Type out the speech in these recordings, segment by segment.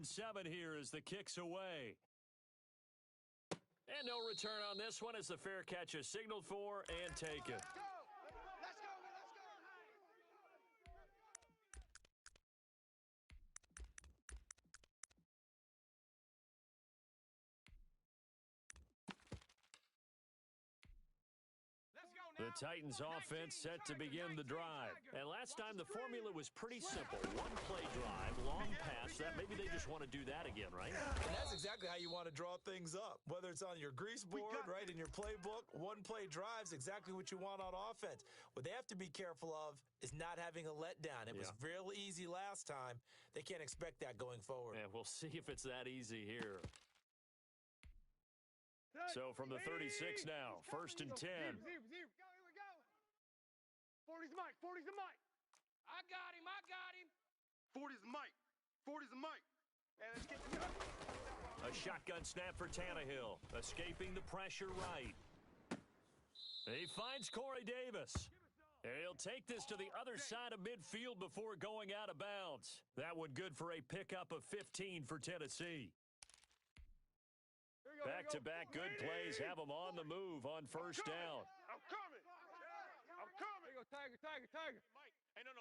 and 7 here as the kick's away. And no return on this one as the fair catch is signaled for and taken. The Titans offense set to begin the drive. And last time the formula was pretty simple. One play drive, long pass. That maybe they just want to do that again, right? And that's exactly how you want to draw things up. Whether it's on your grease board, right, in your playbook, one play drive's exactly what you want on offense. What they have to be careful of is not having a letdown. It was real easy last time. They can't expect that going forward. And we'll see if it's that easy here. So from the 36 now, 1st and 10. 40's the mic. 40's the mic. I got him. 40's the mic. 40's the mic. And let's get A shotgun snap for Tannehill, escaping the pressure right. He finds Corey Davis. And he'll take this to the other side of midfield before going out of bounds. That one good for a pickup of 15 for Tennessee. Back-to-back good plays have them on the move on 1st down. I'm coming. There you go, Tiger. Mike. Hey, no.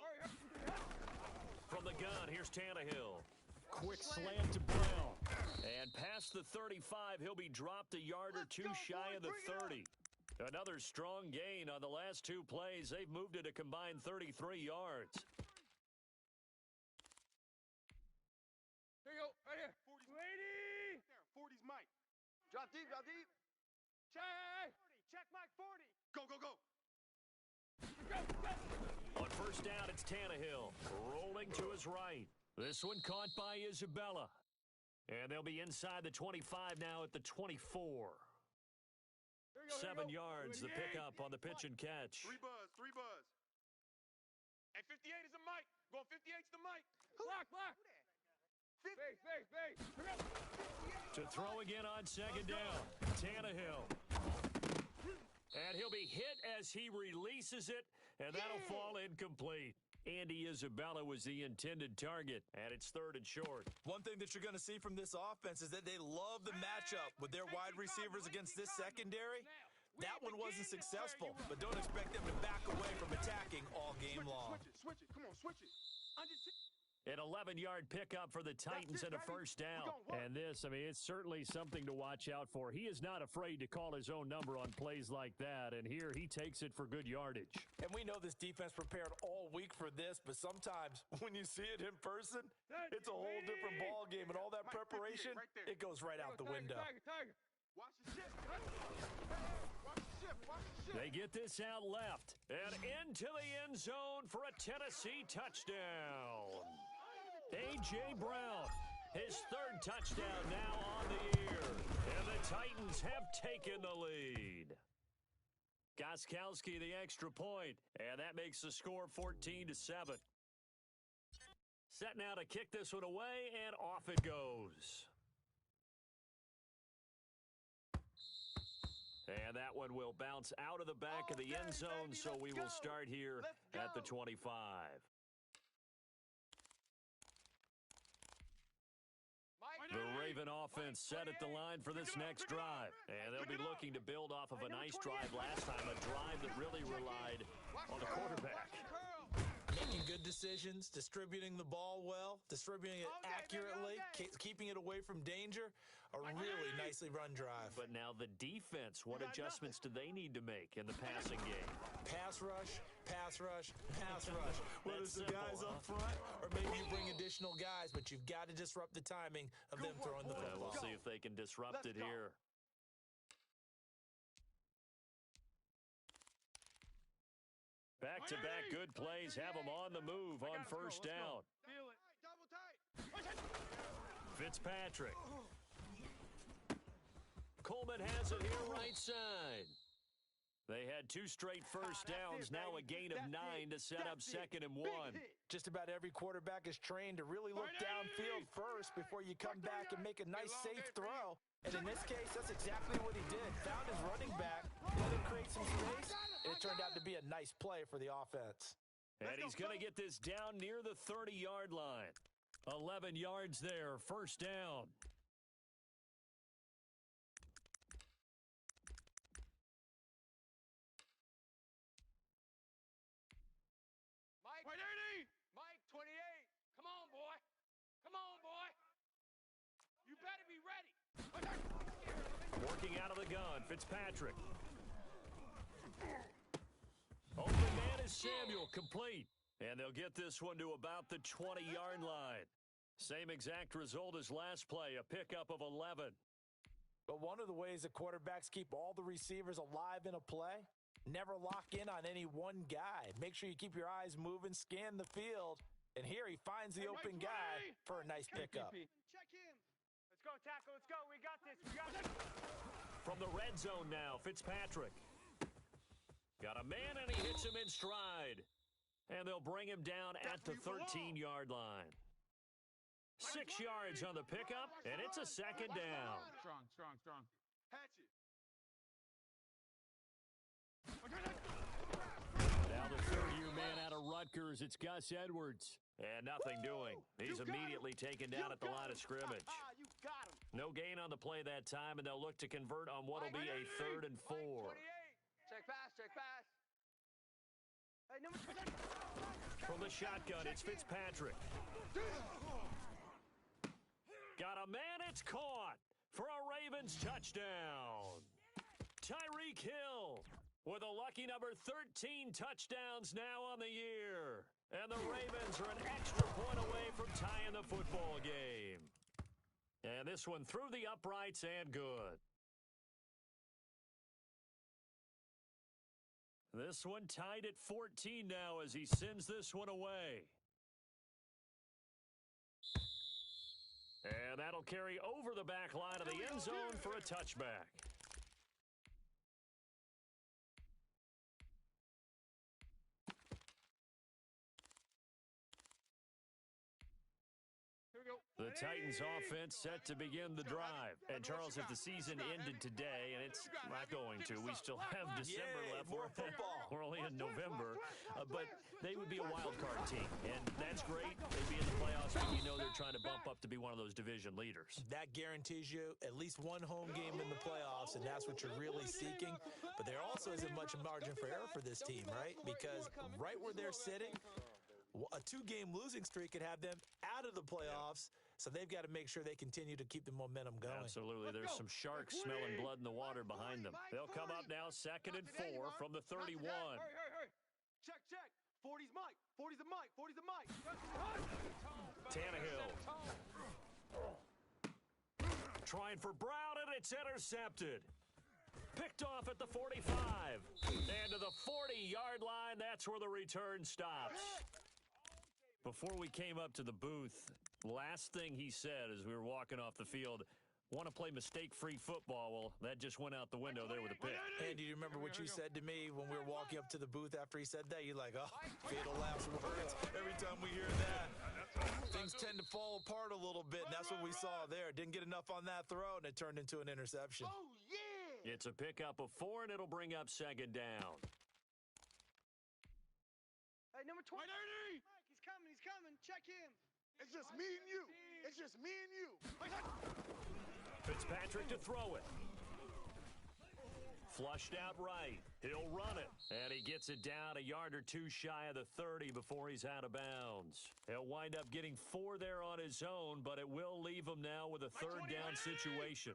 From the gun, here's Tannehill. Quick slant to Brown. And past the 35, he'll be dropped a yard or two shy of the 30. Another strong gain on the last 2 plays. They've moved it a combined 33 yards. There you go, right here. 40's 40's Mike. Drop deep. Check Mike 40. Go. On 1st down, it's Tannehill, rolling to his right. This one caught by Isabella. And they'll be inside the 25 now at the 24. 7 yards, the pickup on the pitch and catch. 3 buzz. Hey, 58 is the mic. Going 58's the mic. Block. Face. To throw again on 2nd down, Tannehill. And he'll be hit as he releases it, and that'll fall incomplete. Andy Isabella was the intended target, and it's 3rd and short. One thing that you're going to see from this offense is that they love the matchup with their wide receivers against this secondary. That one wasn't successful, but don't expect them to back away from attacking all game long. Switch it. Come on, switch it. An 11-yard pickup for the Titans and a 1st down. And this, it's certainly something to watch out for. He is not afraid to call his own number on plays like that, and here he takes it for good yardage. And we know this defense prepared all week for this, but sometimes when you see it in person, it's a whole different ball game, and all that preparation, it goes right out the window. Tiger. Watch the shift. They get this out left and into the end zone for a Tennessee touchdown. A.J. Brown, his 3rd touchdown now on the year, and the Titans have taken the lead. Gostkowski the extra point, and that makes the score 14-7. Set now to kick this one away, and off it goes. And that one will bounce out of the back of the end zone, so we will start here at the 25. The Raven offense set at the line for this next drive. And they'll be looking to build off of a nice drive last time, a drive that really relied on the quarterback. Making good decisions, distributing the ball well, distributing it accurately, keeping it away from danger. A really nicely run drive. But now the defense, what adjustments do they need to make in the passing game? Pass rush. Whether it's the guys up front or maybe you bring additional guys, but you've got to disrupt the timing of them throwing the football. We'll see if they can disrupt it here. Back-to-back good plays have them on the move on 1st down. Feel it. Double tight. Fitzpatrick. Coleman has it here right side. They had 2 straight 1st downs, now a gain of 9 to set up 2nd and 1. Just about every quarterback is trained to really look downfield first before you come back and make a nice safe throw. And in this case, that's exactly what he did. Found his running back, let him create some space, and it turned out to be a nice play for the offense. And he's going to get this down near the 30-yard line. 11 yards there, first down. Mike, 180. Mike, 28. Come on, boy. Come on, boy. You better be ready. Working out of the gun, Fitzpatrick. Open man is Samuel, complete. And they'll get this one to about the 20-yard line. Same exact result as last play, a pickup of 11. But one of the ways that quarterbacks keep all the receivers alive in a play, never lock in on any one guy. Make sure you keep your eyes moving, scan the field. And here he finds the open guy for a nice pickup. Check him. Let's go, tackle. Let's go. We got this. We got this. From the red zone now, Fitzpatrick. Got a man and he hits him in stride. And they'll bring him down at the 13-yard line. 6 yards on the pickup, and it's a second down. Strong. Hatchet. Now the third-year man out of Rutgers, it's Gus Edwards. And nothing doing. He's immediately taken down at the line of scrimmage. You got him. No gain on the play that time, and they'll look to convert on what'll be a 3rd and 4. Check pass. Hey, number 20. From the shotgun, it's Fitzpatrick. Got a man, it's caught for a Ravens touchdown. Tyreek Hill with a lucky number 13 touchdowns now on the year. And the Ravens are an extra point away from tying the football game. And this one through the uprights and good. This one tied at 14 now as he sends this one away. And that'll carry over the back line of the end zone for a touchback. The Titans offense set to begin the drive. And Charles, if the season ended today, and it's not going to, we still have December left. We're only in November. But they would be a wild card team. And that's great. They'd be in the playoffs, but you know they're trying to bump up to be one of those division leaders. That guarantees you at least one home game in the playoffs, and that's what you're really seeking. But there also isn't much margin for error for this team, right? Because right where they're sitting, a 2-game losing streak could have them out of the playoffs. So they've got to make sure they continue to keep the momentum going. Absolutely. There's some sharks smelling blood in the water behind them. They'll come up now 2nd and 4 from the 31. Hurry. Check. 40's Mike. 40's the Mike. 40's the Mike. Tannehill. Trying for Brown, and it's intercepted. Picked off at the 45. And to the 40-yard line, that's where the return stops. Before we came up to the booth, last thing he said as we were walking off the field, want to play mistake-free football. Well, that just went out the window there with a pick. And do you remember what you said to me when we were walking up to the booth after he said that? You're like, oh, fatal last words. Every time we hear that, things tend to fall apart a little bit, and that's what we saw there. Didn't get enough on that throw, and it turned into an interception. Oh, yeah! It's a pickup of 4, and it'll bring up 2nd down. Hey, number 20. Mike, he's coming. Check him. It's just me and you. It's just me and you. Fitzpatrick to throw it. Flushed out right. He'll run it. And he gets it down a yard or 2 shy of the 30 before he's out of bounds. He'll wind up getting 4 there on his own, but it will leave him now with a 3rd down situation.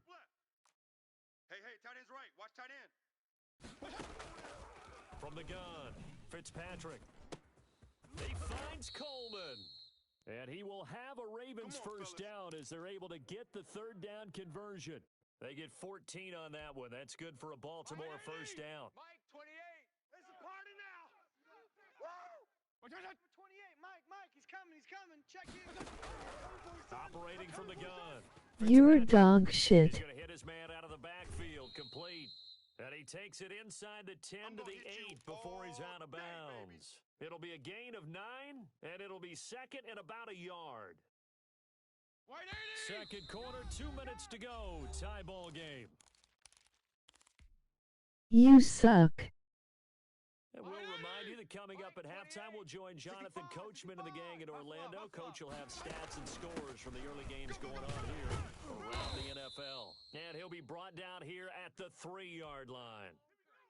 Hey, tight end's right. Watch tight end. From the gun, Fitzpatrick. He finds Coleman. And he will have a Ravens first down as they're able to get the 3rd down conversion. They get 14 on that one. That's good for a Baltimore first down. Mike, 28. It's a party now. Woo! 28. Mike, he's coming. Check him. Operating from the gun. You're dog shit. He's going to hit his man out of the backfield, complete. And he takes it inside the 10 to the 8 before he's out of bounds. It'll be a gain of 9, and it'll be 2nd and about a yard. 2nd quarter, 2 minutes to go. Tie ball game. You suck. And we'll remind you that coming up at halftime, we'll join Jonathan Coachman and the gang in Orlando. Coach will have stats and scores from the early games going on here around the NFL. And he'll be brought down here at the 3-yard line.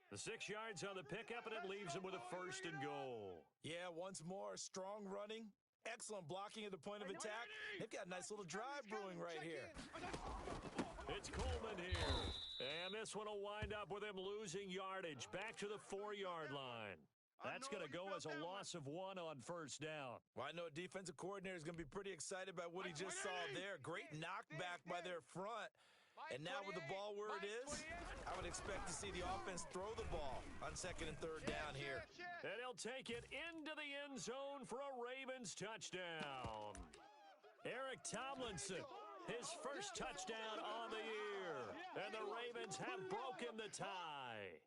The 6 yards on the pickup, and it leaves him with a 1st and goal. Yeah, once more, strong running, excellent blocking at the point of attack. They've got a nice little drive brewing right here. It's Coleman here. And this one will wind up with him losing yardage back to the 4-yard line. That's going to go as a loss of 1 on 1st down. Well, I know a defensive coordinator is going to be pretty excited about what he just saw there. Great knockback by their front. And now with the ball where it is, I would expect to see the offense throw the ball on 2nd and 3rd down here. And he'll take it into the end zone for a Ravens touchdown. Eric Tomlinson, his first touchdown on the year. And the Ravens have broken the tie.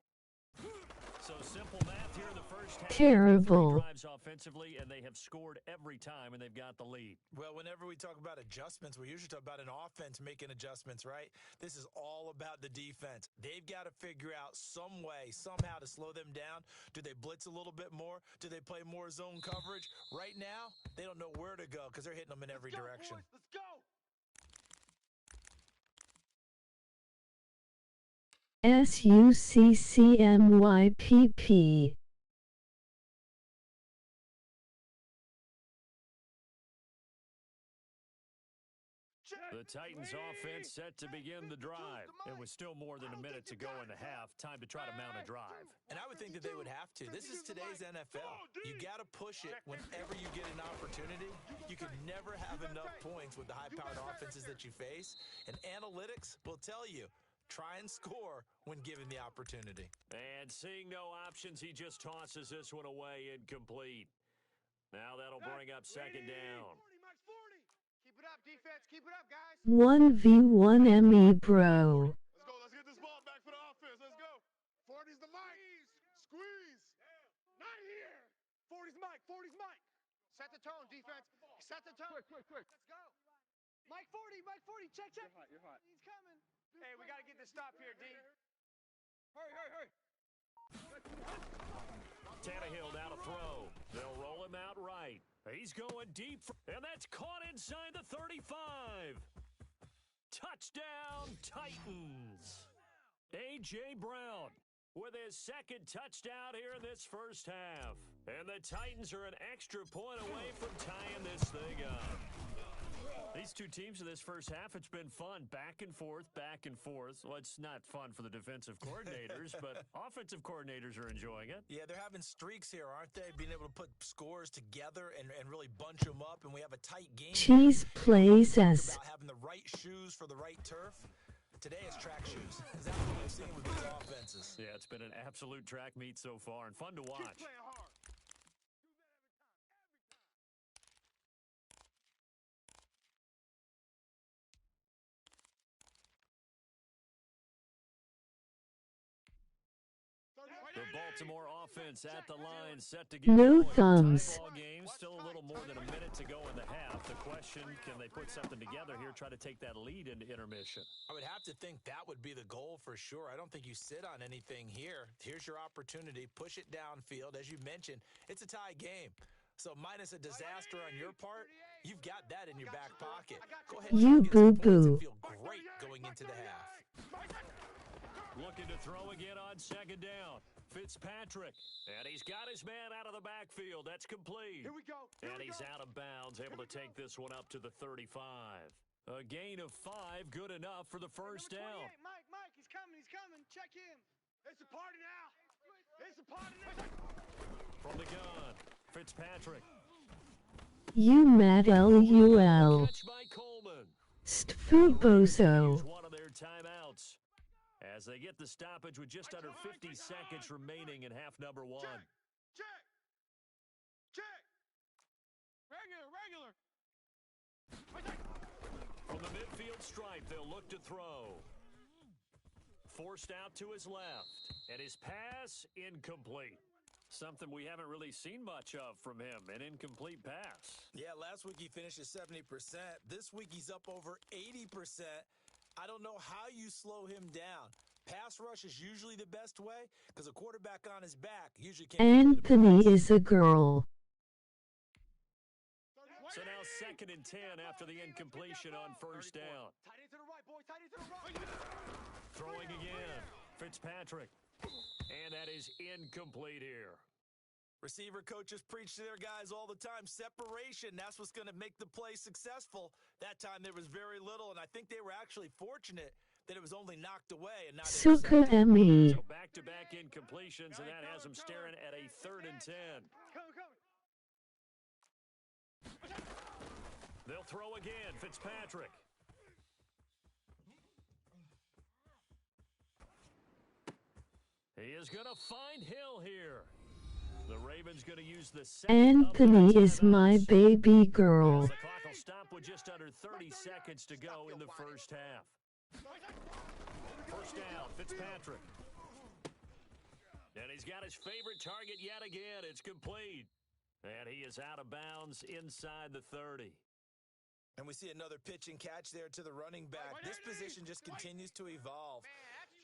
So simple math here in the first half. Terrible. Drives offensively, and they have scored every time, and they've got the lead. Well, whenever we talk about adjustments, we usually talk about an offense making adjustments, right? This is all about the defense. They've got to figure out some way, somehow to slow them down. Do they blitz a little bit more? Do they play more zone coverage? Right now, they don't know where to go because they're hitting them in every direction. Let's go. SUCCMYPP. The Titans offense set to begin the drive. It was still more than a minute to go in the half. Time to try to mount a drive. And I would think that they would have to. This is today's NFL. You got to push it whenever you get an opportunity. You can never have enough points with the high-powered offenses that you face. And analytics will tell you, try and score when given the opportunity. And seeing no options, he just tosses this one away incomplete. Now that'll bring up 2nd down. 40, Max 40. Keep it up, defense. Keep it up, guys. 1v1 ME bro. Let's go. Let's get this ball back for the offense. Let's go. 40's the mic. Squeeze. Not here. 40's Mike. 40's Mike. Set the tone, defense. Set the tone. Quick. Let's go. Mike 40. Mike 40. Check. You're hot. He's coming. Hey, we got to get this stop here, D. Hurry. Tannehill now to throw. They'll roll him out right. He's going deep, and that's caught inside the 35. Touchdown, Titans. A.J. Brown with his 2nd touchdown here in this first half. And the Titans are an extra point away from tying this thing up. These two teams in this first half, it's been fun. Back and forth. Well, it's not fun for the defensive coordinators, but offensive coordinators are enjoying it. Yeah, they're having streaks here, aren't they? Being able to put scores together and really bunch them up, and we have a tight game. Cheese plays as about having the right shoes for the right turf. Today is track shoes. Is that what we've seen with these offenses? Yeah, it's been an absolute track meet so far and fun to watch. Keep playing hard. The Baltimore offense at the line, set to get No going. thumbs. Tie ball game, still a little more than a minute to go in the half. The question, can they put something together here, try to take that lead into intermission? I would have to think that would be the goal for sure. I don't think you sit on anything here. Here's your opportunity. Push it downfield. As you mentioned, it's a tie game. So minus a disaster on your part, you've got that in your back pocket. Go ahead You and get some points boo-boo. and feel great going into the half. Looking to throw again on 2nd down. Fitzpatrick, and he's got his man out of the backfield. That's complete. Here we go. And he's out of bounds, able to take this one up to the 35. A gain of 5, good enough for the first down. Mike, he's coming. Check him. It's a party now. From the gun, Fitzpatrick. You mad LUL. Catch by Coleman. Stfuboso. Use one of their timeouts as they get the stoppage with just under 50 seconds remaining in half number 1. Check. Regular. From the midfield stripe, they'll look to throw. Forced out to his left, and his pass incomplete. Something we haven't really seen much of from him, an incomplete pass. Yeah, last week he finished at 70%. This week he's up over 80%. I don't know how you slow him down. Pass rush is usually the best way because a quarterback on his back usually can't. Anthony is a girl. So now 2nd and 10 after the incompletion on first down. Tight end to the right, boy. Tight end to the right. Throwing again. Fitzpatrick. And that is incomplete here. Receiver coaches preach to their guys all the time. Separation, that's what's going to make the play successful. That time there was very little, and I think they were actually fortunate that it was only knocked away and not Suka intercepted. Emi. So back-to-back incompletions, and that has them staring at a 3rd and 10. They'll throw again. Fitzpatrick. He is going to find Hill here. The Ravens going to use the second Anthony is my baby girl. the clock will stop with just under 30 seconds to go in the first half. First down, Fitzpatrick. And he's got his favorite target yet again. It's complete. And he is out of bounds inside the 30. And we see another pitch and catch there to the running back. This position just continues to evolve.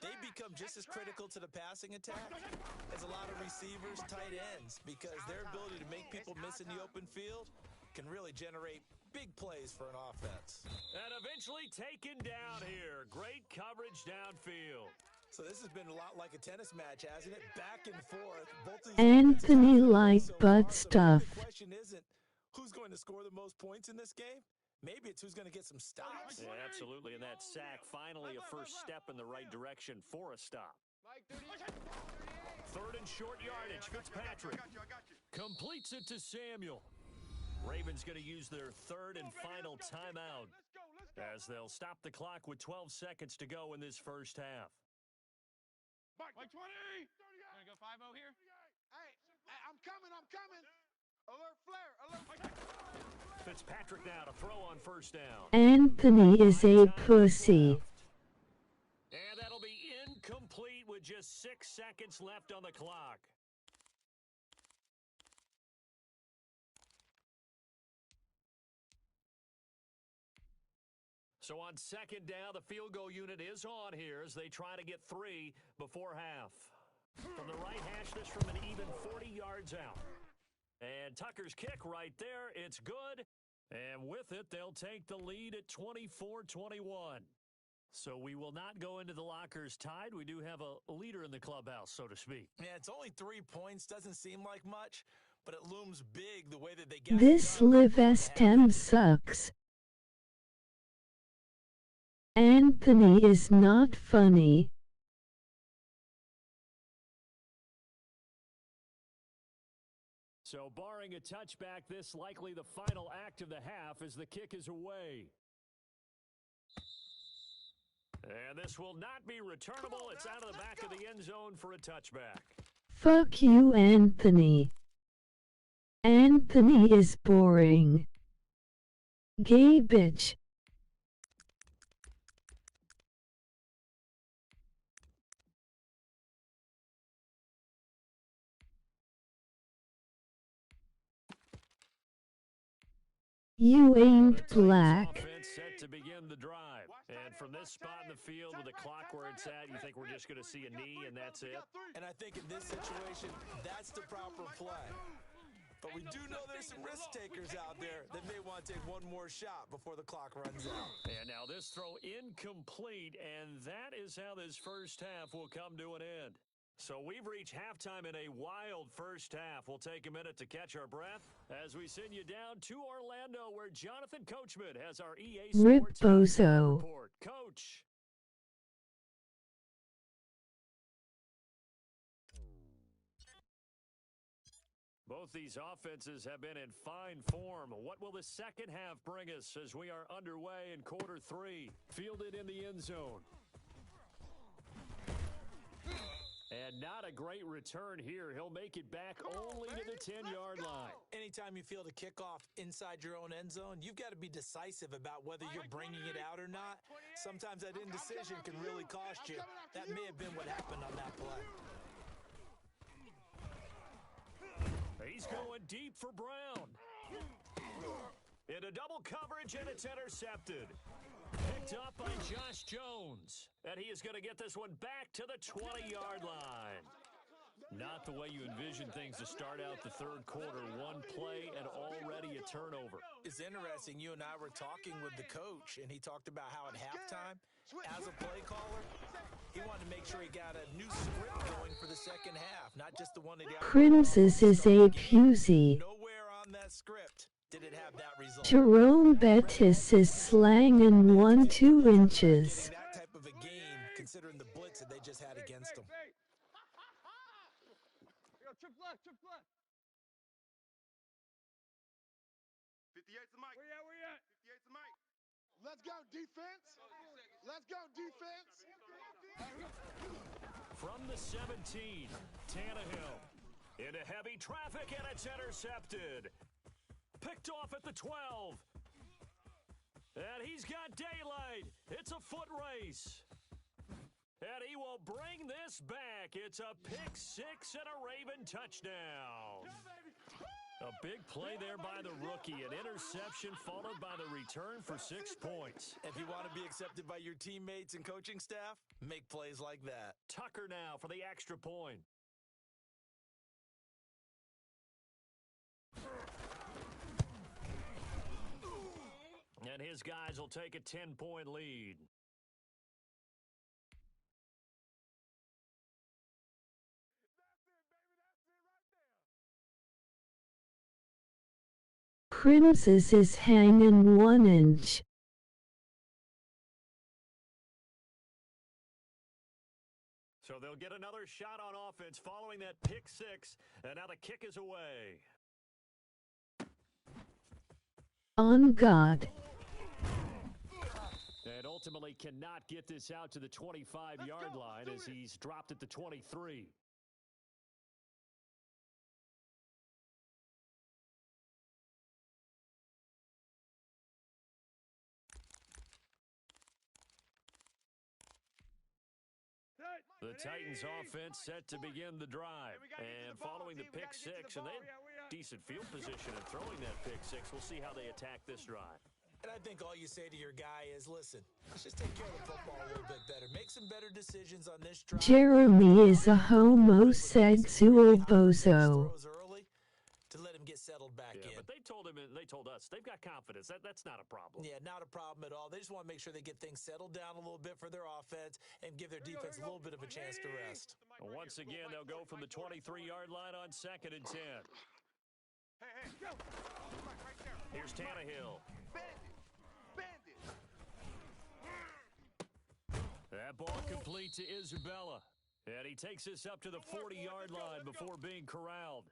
They become just as critical to the passing attack as a lot of receivers, tight ends, because their ability to make people miss in the open field can really generate big plays for an offense. And eventually taken down here. Great coverage downfield. So this has been a lot like a tennis match, hasn't it? Back and forth. Both these Anthony like so butt far, stuff. the question isn't who's going to score the most points in this game. Maybe it's who's going to get some stops. Yeah, absolutely. And that sack, finally a first step in the right direction for a stop. 3rd and short yardage. Fitzpatrick completes it to Samuel. Ravens going to use their 3rd and final timeout as they'll stop the clock with 12 seconds to go in this first half. Mike 20. Gonna go 5-0 here. Hey, I'm coming. Alert flare. Alert. Fitzpatrick now to throw on first down. Anthony is a pussy. And that'll be incomplete with just 6 seconds left on the clock. So on 2nd down, the field goal unit is on here as they try to get 3 before half. From the right hash, this from an even 40 yards out. And Tucker's kick right there, it's good. And with it, they'll take the lead at 24-21. So we will not go into the lockers tied. We do have a leader in the clubhouse, so to speak. Yeah, it's only 3 points. Doesn't seem like much, but it looms big the way that they get This live STEM sucks. Anthony is not funny. So barring a touchback, this likely the final act of the half as the kick is away. And this will not be returnable. It's out of the back of the end zone for a touchback. Fuck you, Anthony. Anthony is boring. Gay bitch. You ain't black. Offense set to begin the drive. And from this spot in the field with the clock where it's at, you think we're just going to see a knee and that's it? And I think in this situation, that's the proper play. But we do know there's some risk takers out there that may want to take one more shot before the clock runs out. And now this throw incomplete, and that is how this first half will come to an end. So we've reached halftime in a wild first half. We'll take a minute to catch our breath as we send you down to Orlando where Jonathan Coachman has our EA Rip Sports Bozo. report. Coach. Both these offenses have been in fine form. What will the second half bring us as we are underway in quarter 3? Fielded in the end zone. And not a great return here. He'll make it back only to the 10-yard line. Anytime you field a kickoff inside your own end zone, you've got to be decisive about whether you're bringing it out or not. Sometimes that indecision can really cost you. That may have been what happened on that play. He's going deep for Brown. Into double coverage, and it's intercepted. Picked up by Josh Jones. And he is going to get this one back to the 20-yard line. Not the way you envision things to start out the third quarter. One play and already a turnover. It's interesting. You and I were talking with the coach, and he talked about how at halftime, as a play caller, he wanted to make sure he got a new script going for the second half, not just the one that he Princess is a Pusey. Nowhere on that script did it have that result. Jerome Bettis is slanging 1-2 inches. That type of a game, considering the blitz that they just had against them. Trip left, trip left. 58's the mic. Where you at? 58's the mic. Let's go, defense. Let's go, defense. From the 17, Tannehill into heavy traffic, and it's intercepted. Picked off at the 12. And he's got daylight. It's a foot race. And he will bring this back. It's a pick six and a Raven touchdown. A big play there by the rookie. An interception followed by the return for 6 points. If you want to be accepted by your teammates and coaching staff, make plays like that. Tucker now for the extra point. And his guys will take a 10-point lead. Princess is hanging 1 inch. So they'll get another shot on offense following that pick six, and now the kick is away. On God. And ultimately cannot get this out to the 25-yard line as he's dropped at the 23. The Titans offense set to begin the drive. And following the pick six, and they have decent field position in throwing that pick six. We'll see how they attack this drive. And I think all you say to your guy is, listen, let's just take care of the football a little bit better. Make some better decisions on this drive. Jeremy is a homosexual bozo. To let him get settled back in. But they told him, and they told us, they've got confidence. That's not a problem. Yeah, not a problem at all. They just want to make sure they get things settled down a little bit for their offense and give their defense a little bit of a chance to rest. Once again, they'll go from the 23-yard line on 2nd and 10. Hey, go. Right there. Here's Tannehill. Bandit. That ball complete to Isabella. And he takes us up to the 40-yard line before being corralled.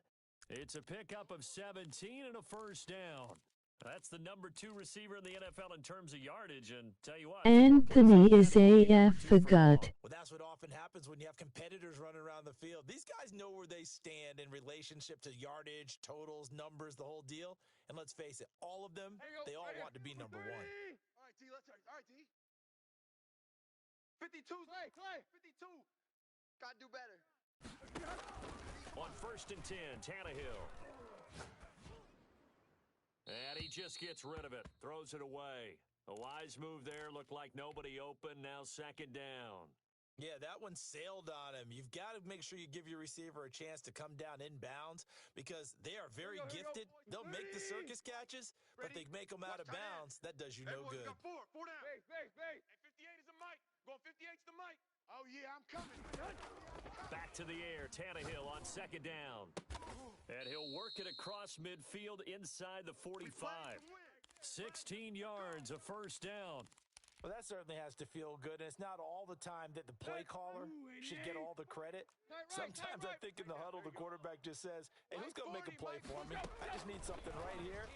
It's a pickup of 17 and a first down. That's the number 2 receiver in the NFL in terms of yardage, and tell you what, Anthony is AF a gut. Well, that's what often happens when you have competitors running around the field. These guys know where they stand in relationship to yardage, totals, numbers, the whole deal. And let's face it, all of them, they all want to be number 1. All right, D, let's start. All right, D. 52, Clay. 52. Gotta do better. On 1st and 10, Tannehill. And he just gets rid of it, throws it away. A wise move there, looked like nobody open, now 2nd down. Yeah, that one sailed on him. You've got to make sure you give your receiver a chance to come down inbounds because they are very gifted. They'll make the circus catches, but they make them out of bounds. That does you no good. Four down. Base. And 58 is the mic. Going 58's the mic. Oh, yeah, I'm coming. Back to the air, Tannehill on 2nd down. And he'll work it across midfield inside the 45. 16 yards, a first down. Well, that certainly has to feel good, and it's not all the time that the play caller should get all the credit. Sometimes I think in the huddle, the quarterback just says, hey, who's going to make a play for me? I just need something right here.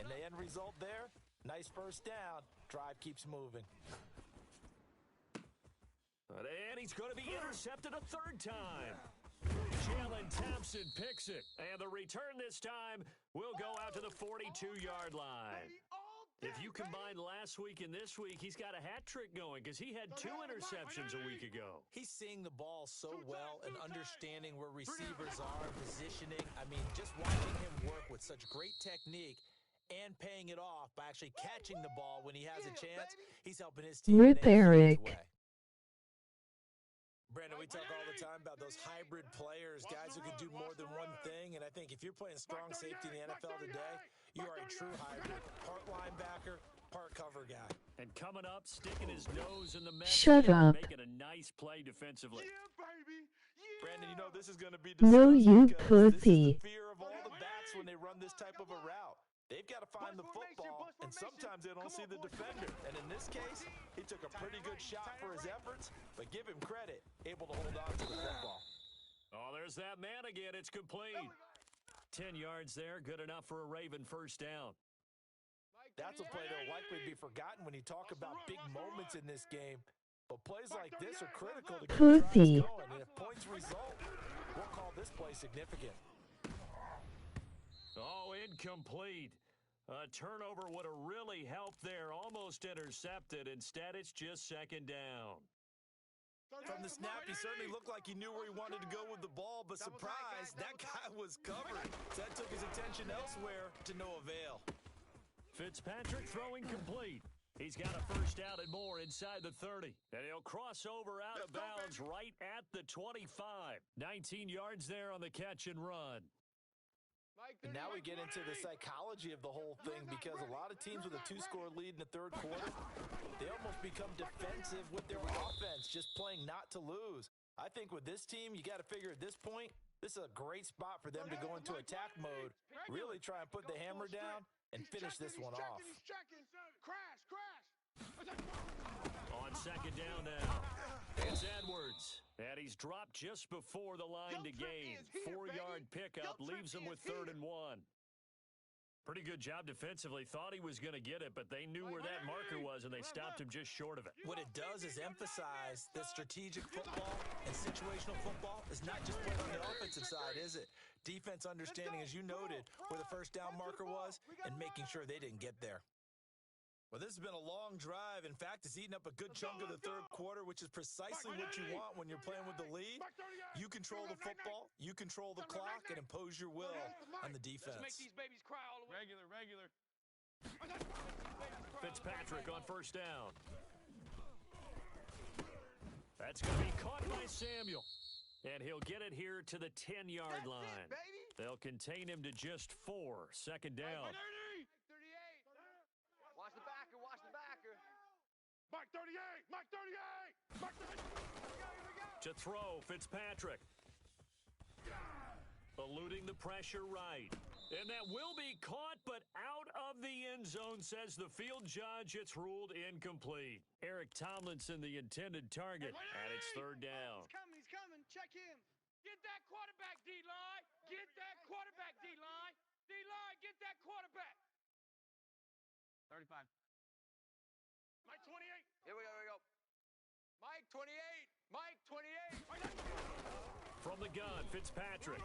And the end result there, nice first down. Drive keeps moving. And he's going to be intercepted a 3rd time. Jalen Thompson picks it. And the return this time will go out to the 42-yard line. If you combine last week and this week, he's got a hat trick going because he had 2 interceptions a week ago. He's seeing the ball so well and understanding where receivers are, positioning. I mean, just watching him work with such great technique and paying it off by actually catching the ball when he has a chance, he's helping his team. Rip Eric. we talk all the time about those hybrid players, guys who can do more than one thing. And I think if you're playing strong safety in the NFL today, you are a true hybrid. Part linebacker, part cover guy. And coming up, sticking his nose in the mess. Shut up. Making a nice play defensively. Yeah, baby. Yeah. Brandon, you know this is going to be No, discussed you because this is pussy. the fear of all the backs when they run this type of a route. They've got to find the football, and sometimes they don't see the defender. And in this case, he took a pretty good shot for his efforts, but give him credit, able to hold on to the football. Oh, there's that man again. It's complete. 10 yards there, good enough for a Raven first down. That's a play that will likely be forgotten when you talk about big moments in this game. But plays like this are critical to get Pussy. drives going. And if points result, we'll call this play significant. Oh, incomplete. A turnover would have really helped there. Almost intercepted. Instead, it's just second down. From the snap, he certainly looked like he knew where he wanted to go with the ball, but surprise, that guy was covered. That took his attention elsewhere to no avail. Fitzpatrick throwing complete. He's got a first down and more inside the 30. And he'll cross over out of bounds right at the 25. 19 yards there on the catch and run. And now we get into the psychology of the whole thing because a lot of teams with a two-score lead in the third quarter, they almost become defensive with their offense, just playing not to lose. I think with this team, you got to figure at this point, this is a great spot for them to go into attack mode, really try and put the hammer down and finish this one off. On second down now, it's Edwards. And he's dropped just before the line to gain. 4-yard pickup leaves him with 3rd and 1. Pretty good job defensively. Thought he was going to get it, but they knew where that marker was, and they stopped him just short of it. What it does is emphasize that strategic football and situational football is not just played on the offensive side, is it? Defense understanding, as you noted, where the first down marker was and making sure they didn't get there. Well, this has been a long drive. In fact, it's eaten up a good chunk of the third quarter, which is precisely what you want when you're playing with the lead. You control the football, you control the clock, and impose your will on the defense. Let's make these babies cry all the way. Regular. Fitzpatrick on first down. That's going to be caught by Samuel. And he'll get it here to the 10-yard line. They'll contain him to just 4. Second down. Watch the backer. Mike 38. To throw, Fitzpatrick. Eluding the pressure right. And that will be caught, but out of the end zone, says the field judge. It's ruled incomplete. Eric Tomlinson, the intended target, and it's 3rd down. He's coming. Check him. Get that quarterback, D-line. Get that quarterback, D-line. D-line, get that quarterback. 35. Mike 28. Here we go. Mike 28. From the gun, Fitzpatrick.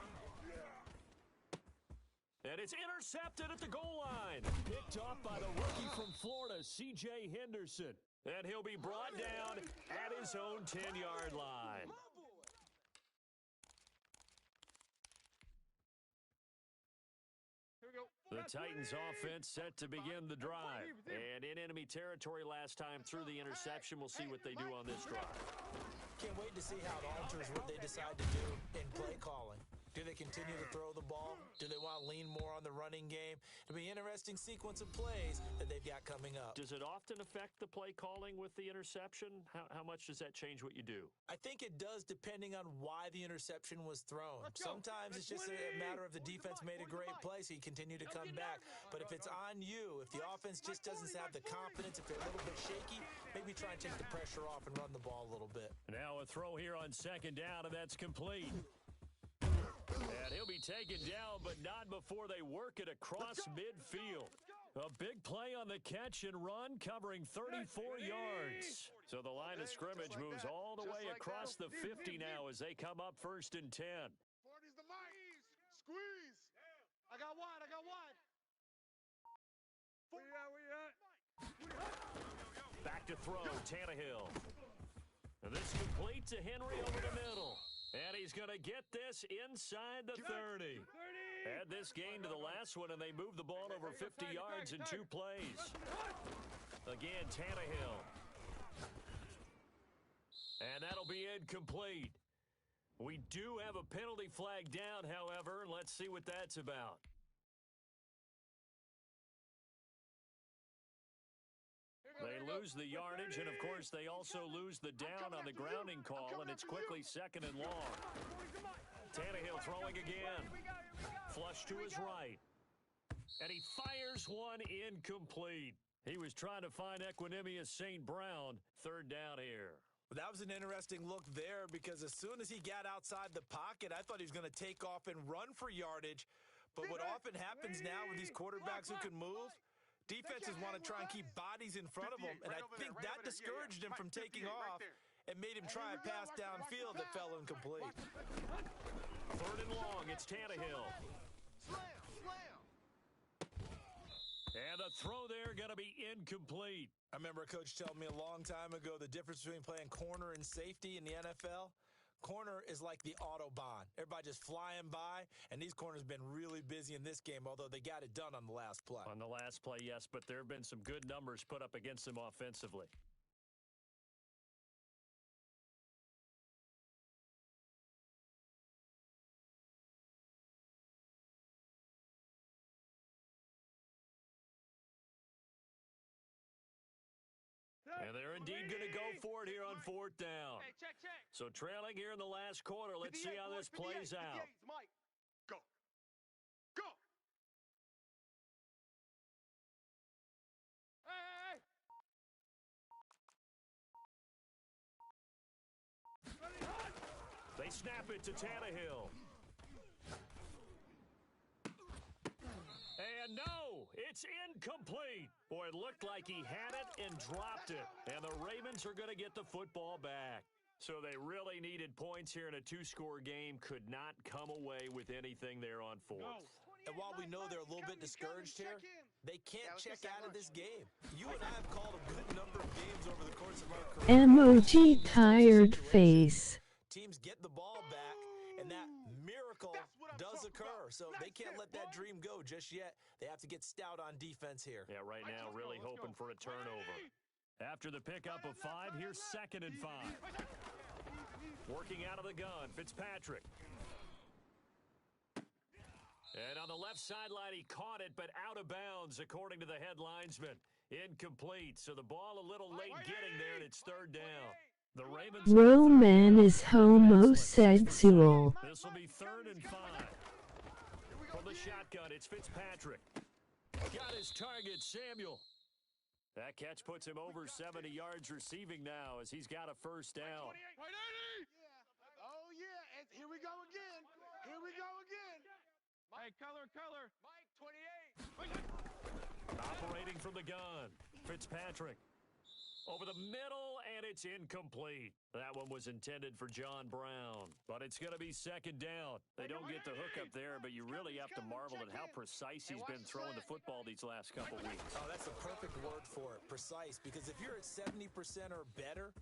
And it's intercepted at the goal line. Picked off by the rookie from Florida, C.J. Henderson. And he'll be brought down at his own 10-yard line. The Titans offense set to begin the drive. And in enemy territory last time through the interception. We'll see what they do on this drive. Can't wait to see how it alters what they decide to do in play calling. Do they continue to throw the ball? Do they want to lean more on the running game? It'll be an interesting sequence of plays that they've got coming up. Does it often affect the play calling with the interception? How much does that change what you do? I think it does depending on why the interception was thrown. Sometimes it's just a matter of the defense made a great play, so you continue to come back. But if it's on you, if the offense just doesn't have the confidence, if they're a little bit shaky, maybe try and take the pressure off and run the ball a little bit. Now a throw here on second down, and that's complete. And he'll be taken down, but not before they work it across midfield. A big play on the catch and run, covering 34 yards. So the line of scrimmage moves all the way across the 50 now as they come up 1st and 10. 40's the mic. Squeeze. I got one. Where you at? Back to throw, Tannehill. And this complete to Henry over the middle. And he's going to get this inside the 30. Add this gain to the last one, and they move the ball over 50 yards in 2 plays. Again, Tannehill. And that'll be incomplete. We do have a penalty flag down, however. Let's see what that's about. They lose the yardage, and, of course, they also lose the down on the grounding call, and it's quickly 2nd and long. Tannehill throwing again. Flush to his right. And he fires one incomplete. He was trying to find Equanimous St. Brown. 3rd down here. Well, that was an interesting look there because as soon as he got outside the pocket, I thought he was going to take off and run for yardage. But what often happens now with these quarterbacks who can move, defenses want to try and keep bodies in front of them, and I think that discouraged him from taking off and made him try a pass downfield that fell incomplete. 3rd and long, it's Tannehill. And the throw there going to be incomplete. I remember a coach telling me a long time ago the difference between playing corner and safety in the NFL. Corner is like the Autobahn. Everybody just flying by, and these corners have been really busy in this game, although they got it done on the last play. On the last play, yes, but there have been some good numbers put up against them offensively. And they're indeed going to go for it here on 4th down. So trailing here in the last quarter. Let's see how this plays out. Mike, go. Go. Hey. They snap it to Tannehill. And no, it's incomplete. Boy, it looked like he had it and dropped it. And the Ravens are going to get the football back. So they really needed points here in a 2-score game. Could not come away with anything there on 4th. And while we know they're a little bit discouraged here, they can't check out of this game. You and I have called a good number of games over the course of our career. Emoji tired face. Teams get the ball back, and that miracle does occur. So they can't let that dream go just yet. They have to get stout on defense here. Yeah, right now really hoping for a turnover. After the pickup of 5, here's 2nd and 5. Working out of the gun, Fitzpatrick. And on the left sideline, he caught it, but out of bounds, according to the head linesman. Incomplete, so the ball a little late getting there, and it's 3rd down. The Ravens. Roman is homosexual. This will be 3rd and 5. From the shotgun, it's Fitzpatrick. Got his target, Samuel. That catch puts him over 70 yards receiving now as he's got a 1st down. Oh, yeah. And here we go again. Here we go again. Hey, color. Mike, 28. Operating from the gun, Fitzpatrick. Over the middle, and it's incomplete. That one was intended for John Brown, but it's going to be 2nd down. They don't get the hook up there, but you really have to marvel at how precise he's been throwing the football these last couple weeks. Oh, that's the perfect word for it, precise, because if you're at 70% or better.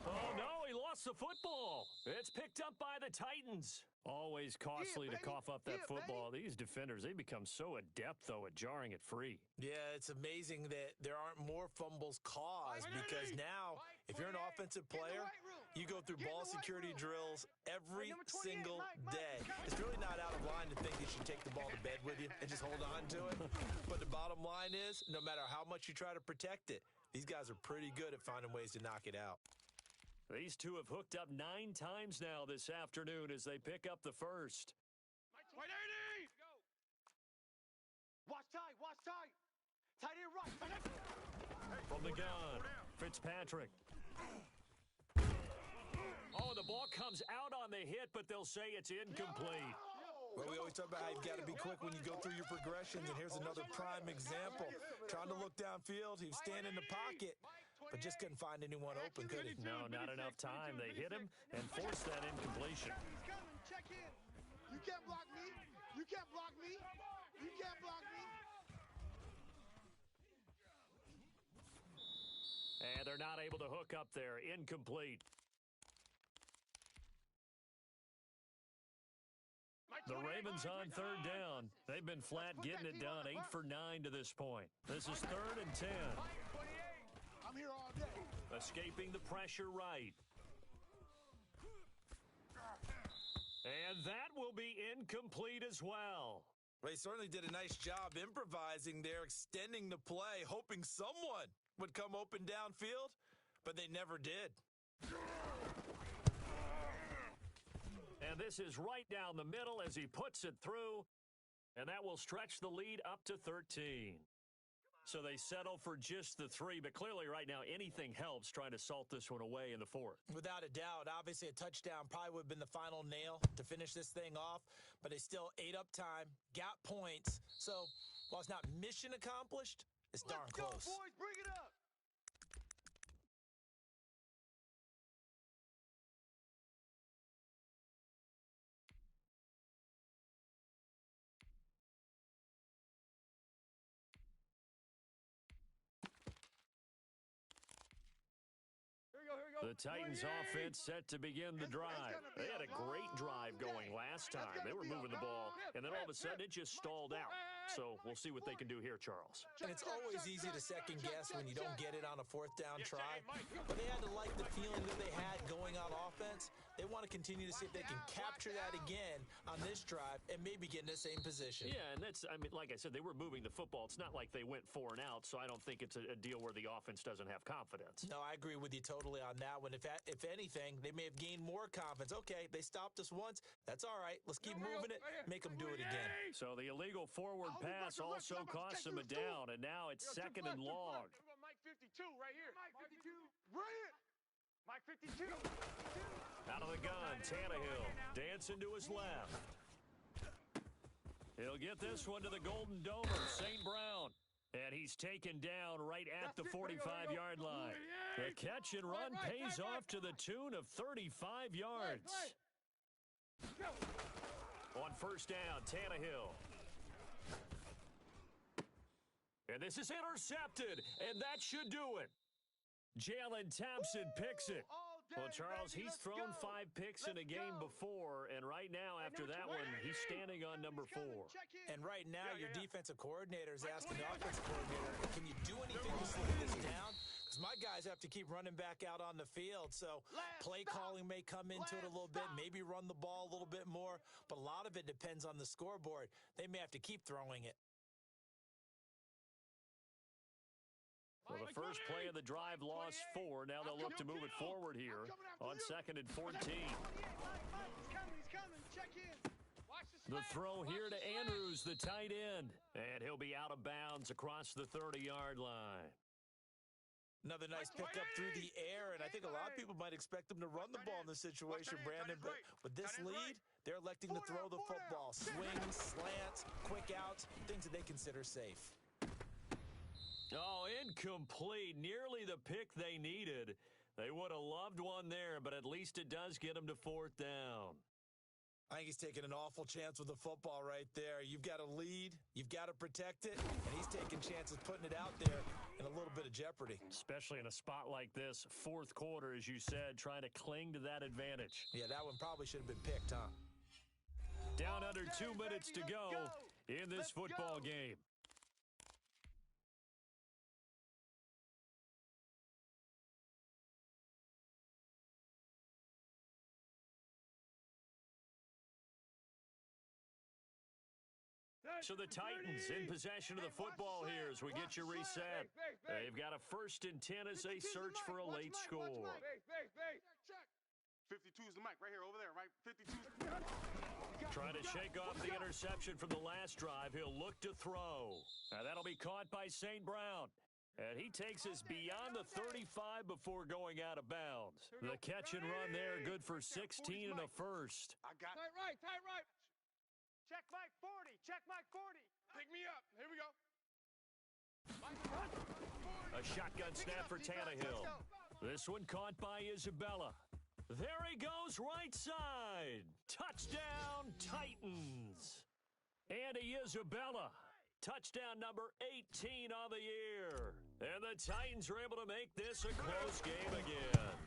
Oh, no, he lost the football. It's picked up by the Titans. Always costly to cough up that football. These defenders, they become so adept, though, at jarring it free. Yeah, it's amazing that there aren't more fumbles caused because now, if you're an offensive player, you go through ball security drills every single day. It's really not out of line to think you should take the ball to bed with you and just hold on to it. But the bottom line is, no matter how much you try to protect it, these guys are pretty good at finding ways to knock it out. These two have hooked up 9 times now this afternoon as they pick up the 1st. White 80! Watch tight. Tight end right. From the gun, Fitzpatrick. Oh, the ball comes out on the hit, but they'll say it's incomplete. Well, we always talk about how you've got to be quick when you go through your progressions, and here's another prime example. Trying to look downfield, he was standing in the pocket, but just couldn't find anyone open, could he? No, not enough time. They hit him and forced that incompletion. He's coming. Check in. You can't block me. You can't block me. You can't block me. And they're not able to hook up there. Incomplete. The Ravens on 3rd down. They've been flat getting it done. 8 for 9 to this point. This is 3rd and 10. I'm here all day. Escaping the pressure right. And that will be incomplete as well. They certainly did a nice job improvising there, extending the play, hoping someone would come open downfield, but they never did. And this is right down the middle as he puts it through, and that will stretch the lead up to 13. So they settle for just the 3, but clearly right now anything helps trying to salt this one away in the 4th. Without a doubt, obviously a touchdown probably would have been the final nail to finish this thing off, but they still ate up time, got points. So while it's not mission accomplished, it's darn close. Let's go, boys, bring it up. The Titans offense set to begin the drive. They had a great drive going last time. They were moving the ball, and then all of a sudden it just stalled out. So we'll see what they can do here, Charles. And it's always easy to second guess when you don't get it on a 4th down try. But they had to like the feeling that they had going on offense. They want to continue to see if they can capture that again on this drive and maybe get in the same position. Yeah, and that's, I mean, like I said, they were moving the football. It's not like they went 4 and out, so I don't think it's a deal where the offense doesn't have confidence. No, I agree with you totally on that one. If anything, they may have gained more confidence. Okay, they stopped us once. That's all right. Let's keep moving it, make them do it again. So the illegal forward pass also cost them a down, and now it's 2nd and long. Mike 52 right here. Mike 52. Right it. Mike 52. Out of the gun, Tannehill dancing to his left. He'll get this one to the Golden Domer, St. Brown. And he's taken down right at the 45-yard line. The catch and run pays off to the tune of 35 yards. On 1st down, Tannehill. And this is intercepted, and that should do it. Jalen Thompson picks it. Well, Charles, he's thrown 5 picks in a game before, and right now, after that one, he's standing on number 4. And right now, your defensive coordinator is asking the offensive coordinator, can you do anything to slow this down? Because my guys have to keep running back out on the field, so play calling may come into it a little bit, maybe run the ball a little bit more, but a lot of it depends on the scoreboard. They may have to keep throwing it. Well, the first play of the drive lost 4. Now they'll look to move it forward here on 2nd and 14. The throw here to Andrews, the tight end. And he'll be out of bounds across the 30-yard line. Another nice pickup through the air, and I think a lot of people might expect them to run the ball in this situation, Brandon. But with this lead, they're electing to throw the football. Swings, slants, quick outs, things that they consider safe. Oh, incomplete. Nearly the pick they needed. They would have loved one there, but at least it does get them to 4th down. I think he's taking an awful chance with the football right there. You've got to lead, you've got to protect it, and he's taking chances putting it out there in a little bit of jeopardy. Especially in a spot like this, 4th quarter, as you said, trying to cling to that advantage. Yeah, that one probably should have been picked, huh? Down under 2 minutes to go in this football game. So the Titans in possession of the football here as we get you reset. They've got a 1st and 10 as they search for a late score. 52 is the mic right here, over there, right? 52. Trying to shake off the interception from the last drive. He'll look to throw. Now that'll be caught by St. Brown. And he takes us beyond the 35 before going out of bounds. The catch and run there, good for 16 and a first. I got it. Tight right. Check Mike 40. Check Mike 40. Pick me up. Here we go. A shotgun snap for Tannehill. This one caught by Isabella. There he goes, right side. Touchdown, Titans. Andy Isabella. Touchdown number 18 on the year. And the Titans are able to make this a close game again.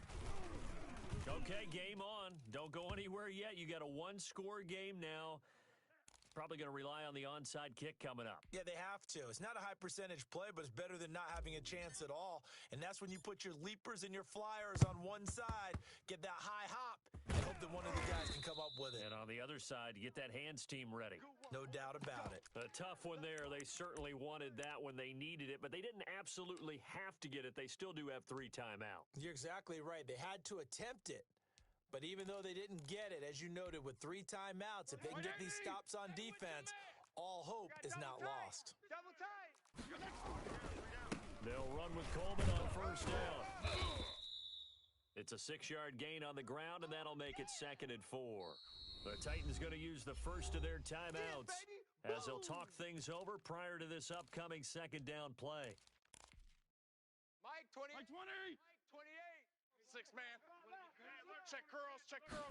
Okay, game on. Don't go anywhere yet. You got a 1-score game now. Probably going to rely on the onside kick coming up. Yeah, they have to. It's not a high percentage play, but it's better than not having a chance at all. And that's when you put your leapers and your flyers on one side, get that high hop, and hope that one of the guys can come up with it. And on the other side, get that hands team ready. No doubt about it. A tough one there. They certainly wanted that when they needed it, but they didn't absolutely have to get it. They still do have 3 timeouts. You're exactly right. They had to attempt it. But even though they didn't get it, as you noted, with 3 timeouts, if they can get these stops on defense, all hope is not lost. Double tight. They'll run with Coleman on first down. It's a 6-yard gain on the ground, and that'll make it 2nd and 4. The Titans going to use the first of their timeouts as they'll talk things over prior to this upcoming 2nd down play. Mike, 20. Mike, 20. Mike, 28. 6 man. Check curls, check curls.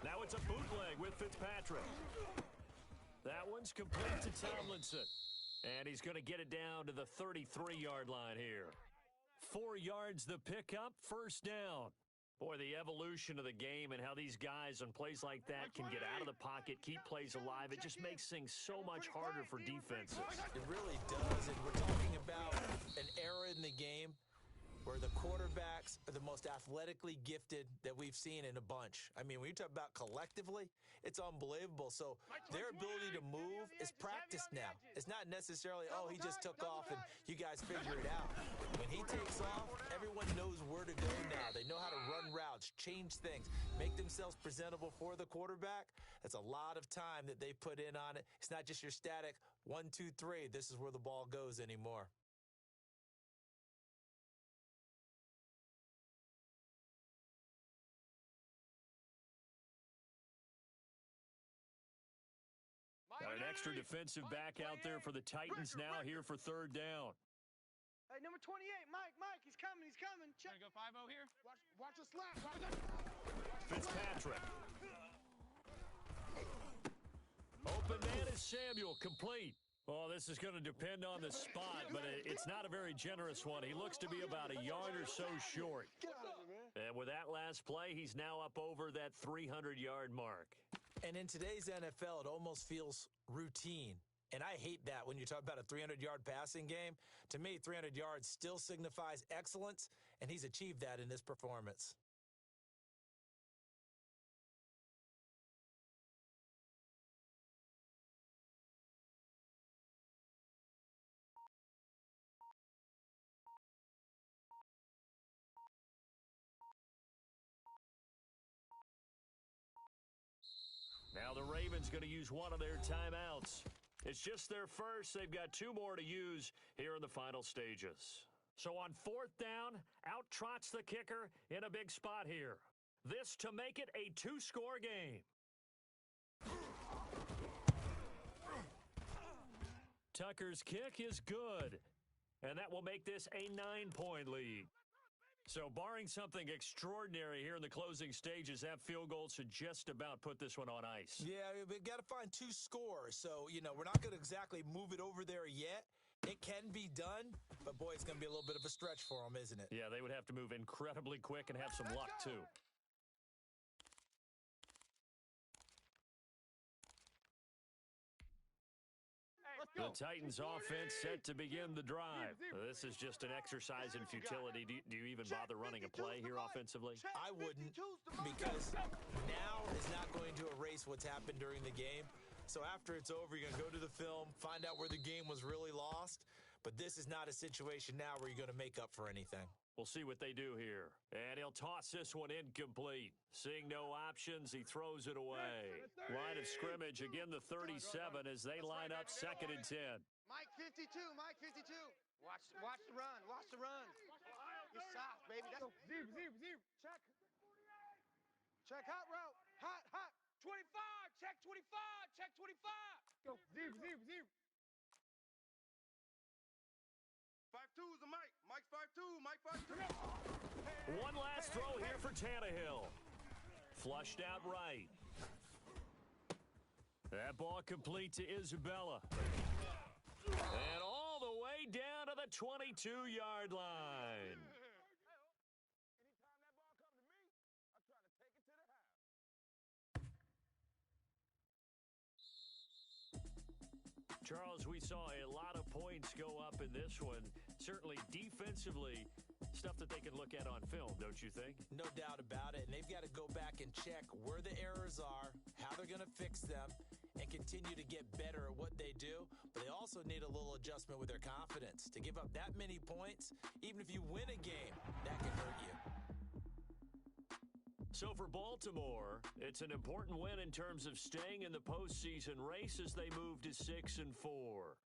Now it's a bootleg with Fitzpatrick. That one's complete to Tomlinson. And he's going to get it down to the 33-yard line here. 4 yards the pickup, first down. Boy, the evolution of the game and how these guys on plays like that can get out of the pocket, keep plays alive, it just makes things so much harder for defenses. It really does, and we're talking about an era in the game where the quarterbacks are the most athletically gifted that we've seen in a bunch. I mean, when you talk about collectively, it's unbelievable. So their ability to move is practiced now. It's not necessarily, oh, he just took off and you guys figure it out. When he takes off, everyone knows where to go now. They know how to run routes, change things, make themselves presentable for the quarterback. That's a lot of time that they put in on it. It's not just your static 1, 2, 3. This is where the ball goes anymore. Got an extra defensive back out there for the Titans now here for 3rd down. Hey, number 28, Mike, he's coming. Check. Go 5-0 here. Watch the slap. Fitzpatrick. Open man is Samuel, complete. Well, this is going to depend on the spot, but it's not a very generous one. He looks to be about a yard or so short. And with that last play, he's now up over that 300-yard mark. And in today's NFL, it almost feels routine. And I hate that when you talk about a 300-yard passing game. To me, 300 yards still signifies excellence, and he's achieved that in this performance. Now the Ravens going to use one of their timeouts. It's just their first. They've got 2 more to use here in the final stages. So on 4th down, out trots the kicker in a big spot here. This to make it a 2-score game. Tucker's kick is good, and that will make this a 9-point lead. So barring something extraordinary here in the closing stages, that field goal should just about put this one on ice. Yeah, we've got to find 2 scores. So, we're not going to exactly move it over there yet. It can be done, but, boy, it's going to be a little bit of a stretch for them, isn't it? Yeah, they would have to move incredibly quick and have some luck, too. The Titans offense set to begin the drive. This is just an exercise in futility. Do you even bother running a play here offensively? I wouldn't, because now is not going to erase what's happened during the game. So after it's over, you're going to go to the film, find out where the game was really lost. But this is not a situation now where you're going to make up for anything. We'll see what they do here. And he'll toss this one incomplete. Seeing no options, he throws it away. Line of scrimmage, again the 37 as they line up 2nd and 10. Mike 52. Watch the run. You're soft, baby. That's zero. Check hot route. Hot. 25. Check 25. Go. Zero. 5-2 is the Mike. Mike 5-2. One last throw here for Tannehill. Flushed out right. That ball complete to Isabella. And all the way down to the 22-yard line. Charles, we saw a lot of points go up in this one. Certainly defensively, Stuff that they can look at on film, don't you think? No doubt about it. And they've got to go back and check where the errors are, how they're going to fix them, and continue to get better at what they do. But they also need a little adjustment with their confidence. To give up that many points, even if you win a game, that can hurt you. So for Baltimore, it's an important win in terms of staying in the postseason race as they move to 6-4.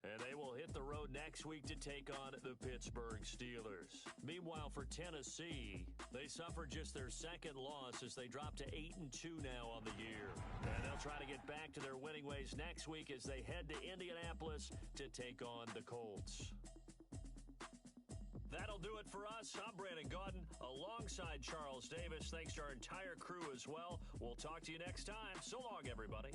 And they will hit the road next week to take on the Pittsburgh Steelers. Meanwhile, for Tennessee, they suffered just their second loss as they drop to 8-2 now on the year. And they'll try to get back to their winning ways next week as they head to Indianapolis to take on the Colts. That'll do it for us. I'm Brandon Gaudin alongside Charles Davis. Thanks to our entire crew as well. We'll talk to you next time. So long, everybody.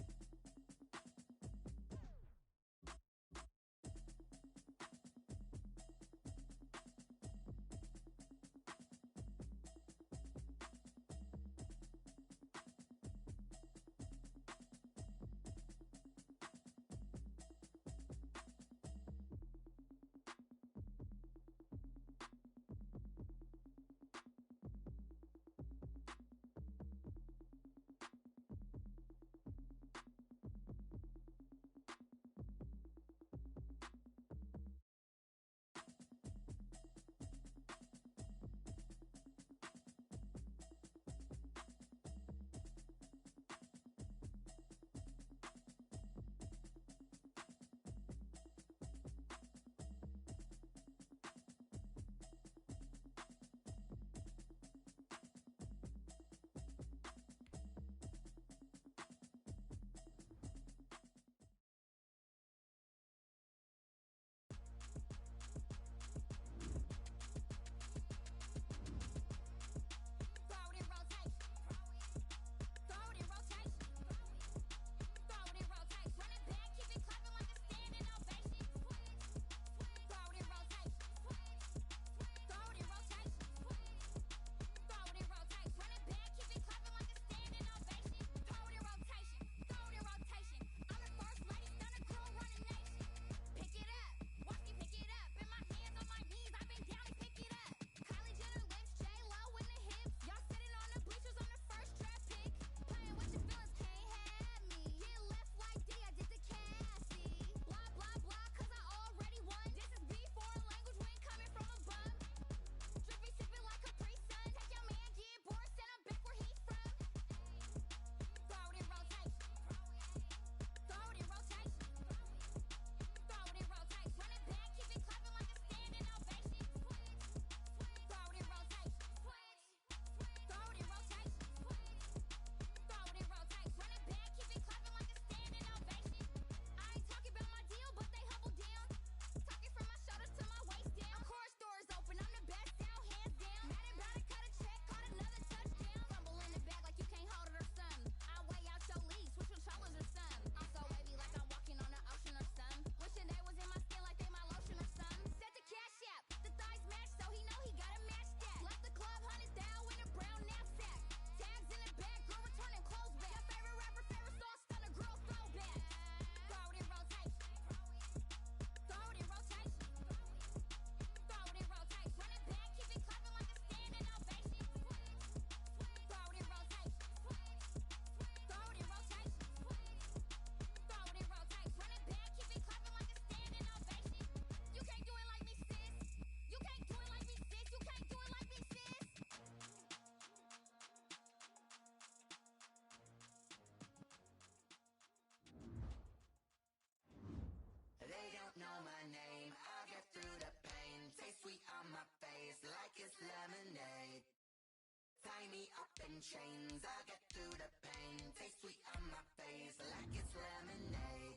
Chains, I get through the pain. Taste sweet on my face like it's lemonade.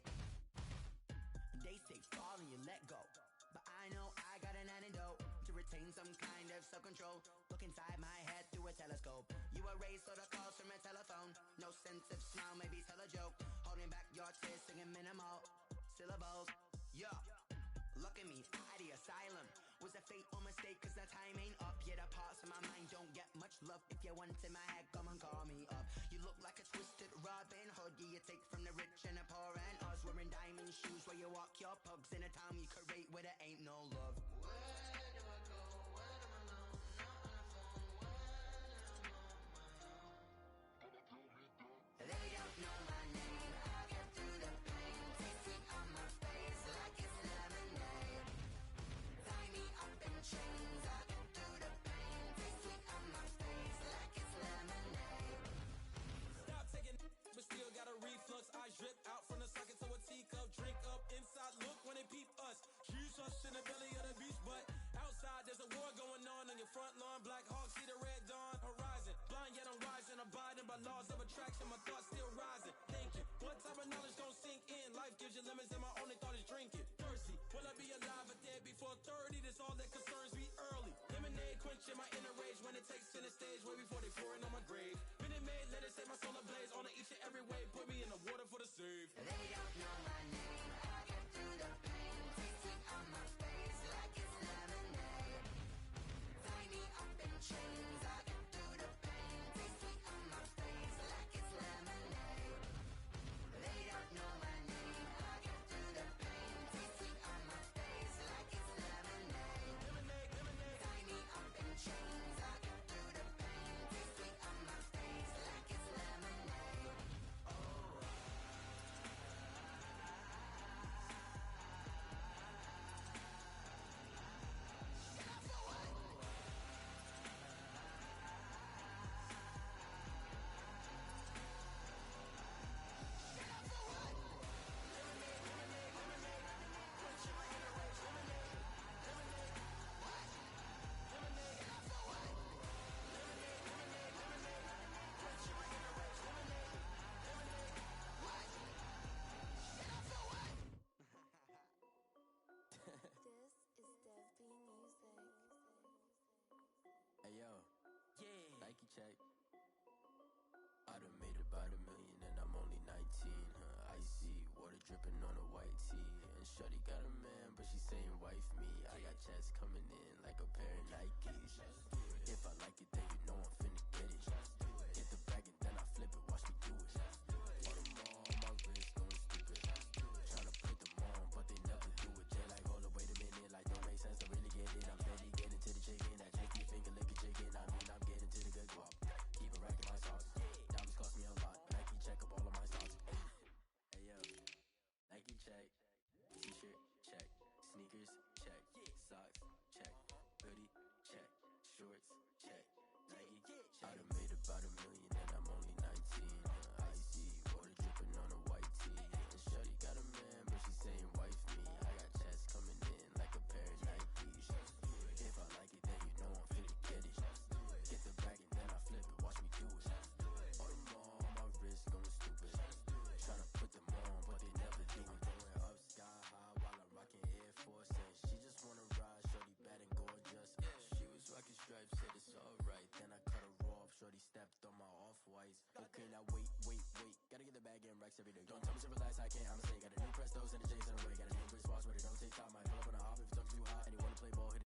They say fall and you let go, but I know I got an antidote to retain some kind of self-control. Look inside my head through a telescope. You erase all the calls from a telephone. No sense of smile, maybe tell a joke. Holding back your tears, singing minimal syllables. Yeah, look at me, out the asylum. Was a fate or mistake, cause the time ain't up. Yeah, the parts of my mind don't get much love. If you want in my head, come and call me up. You look like a twisted Robin Hood. Yeah, you take from the rich and the poor and us. Wearing diamond shoes where you walk your pugs in a town you create where there ain't no love. Where do I go? Where do I know? lemons and my only thought is drinking. Thirsty, will I be alive or dead before 30? That's all that concerns me early. Lemonade quenching my inner rage when it takes center stage way before they pouring on my grave. Minute Maid, let it set my soul ablaze on each and every way. Put me in the water for the save. They don't know my name. I get through the pain. Taste sweet on my face like it's lemonade. Tie me up in chains. I get through the pain. Taste sweet on my face like it's lemonade. They don't know my name. I get through the pain. Taste sweet on my face like it's lemonade. Lemonade, lemonade. Tie me up in chains. I get through the pain. Taste sweet on my face like it's lemonade. This is Dev B Music. Hey yo, Yeah. Nike check. I done made about $1 million and I'm only 19. Icy water dripping on a white tee. And Shorty got a man, but she saying wife me. I got checks coming in like a pair of Nikes. If I like it, then you know I'm finna get it. Get the bag and then I flip it. Watch me do it. All them all on my wrist going stupid. Tryna put them on, but they never do it. They like, hold up, wait a minute. Like, don't make sense to really get it. I'm steady getting to the chicken. That cheeky finger licking chicken. I mean, I'm getting to the good guap. Keep it racking my sauce. Diamonds cost me a lot. Nike check up all of my stocks. Hey yo, Nike check. T-shirt check. Sneakers check. Socks check. Hoodie check. Shorts check. Nike check. I done made about $1 million and I'm only 19. Icy water dripping on a white tee. And Shorty got a man, but she saying wife me. I got checks coming in like a pair of Nikes. If I like it, then you know I'm finna get it. Get the bag and then I flip it. Watch me do it. All them all on my wrist going stupid. Tryna put them on, but they never do it. Going up sky high while I'm rocking Air Force. And she just wanna ride, Shorty bad and gorgeous. She was rocking stripes, said it's alright. Then I cut her off, Shorty stepped on my off-whites. Okay, now wait. Gotta get the bag and racks every day. Don't tell me to relax, I can't, I'm saying. Got a new Prestos and a J's in a way. Got a new wristwatch, but it don't take time. Might pull up on a hop if it's up too hot. And you wanna play ball, hit